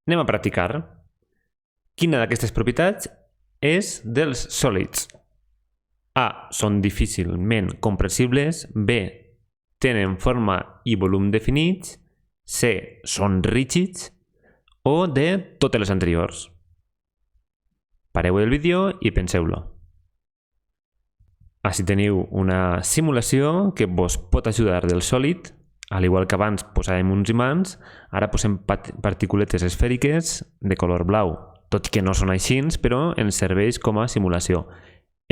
Anem a practicar. Quina d'aquestes propietats és dels sòlids? A. Són difícilment compressibles. B. Tenen forma i volum definits. C. Són rígids. O D. Totes les anteriors. Pareu el vídeo i penseu-lo. Així teniu una simulació que vos pot ajudar del sòlid. Al igual que abans posàvem uns imants, ara posem particuletes esfèriques de color blau. Tot i que no són així, però ens serveix com a simulació.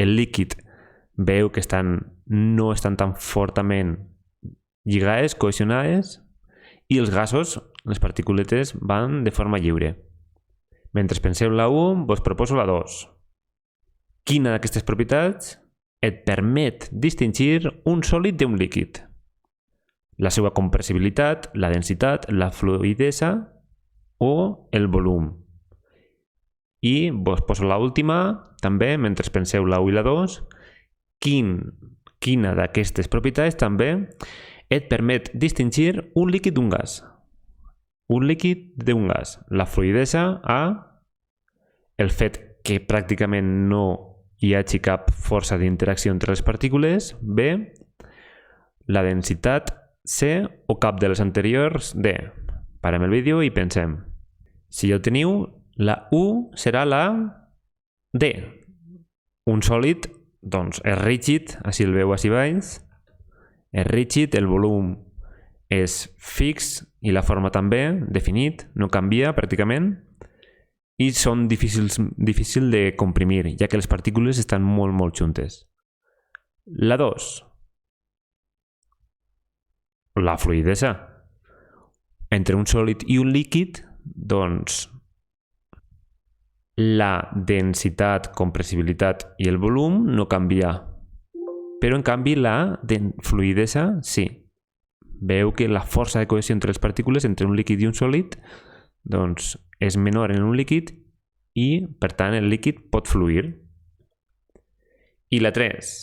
El líquid, veu que no estan tan fortament lligades, cohesionades, i els gasos, les particuletes, van de forma lliure. Mentre penseu la 1, vos proposo la 2. Quina d'aquestes propietats et permet distingir un sòlid d'un líquid? La seva compressibilitat, la densitat, la fluïdesa o el volum. I vos poso l'última, també, mentre penseu la 1 i la 2, quina d'aquestes propietats també et permet distingir un líquid d'un gas. Un líquid d'un gas. La fluïdesa, A, el fet que pràcticament no hi hagi cap força d'interacció entre les partícules, B, la densitat, C, o cap de les anteriors, D. Parem el vídeo i pensem. Si ja ho teniu, la 1 serà la D. Un sòlid, doncs, és rígid, així el veu així baix. És rígid, el volum és fix i la forma també, definit, no canvia pràcticament. I són difícils de comprimir, ja que les partícules estan molt juntes. La 2. La fluïdesa. Entre un sòlid i un líquid, doncs, la densitat, compressibilitat i el volum no canvia. Però, en canvi, la fluïdesa sí. Veu que la força de cohesió entre les partícules, entre un líquid i un sòlid, doncs, és menor en un líquid i, per tant, el líquid pot fluir. I la 3.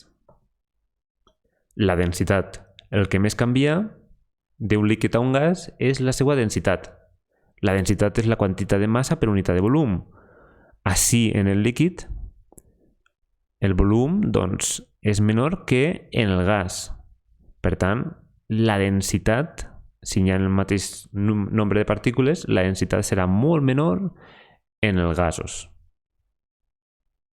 La densitat. El que més canvia d'un líquid a un gas és la seva densitat. La densitat és la quantitat de massa per unitat de volum. Així, en el líquid, el volum, doncs, és menor que en el gas. Per tant, la densitat, si hi ha el mateix nombre de partícules, la densitat serà molt menor en els gasos.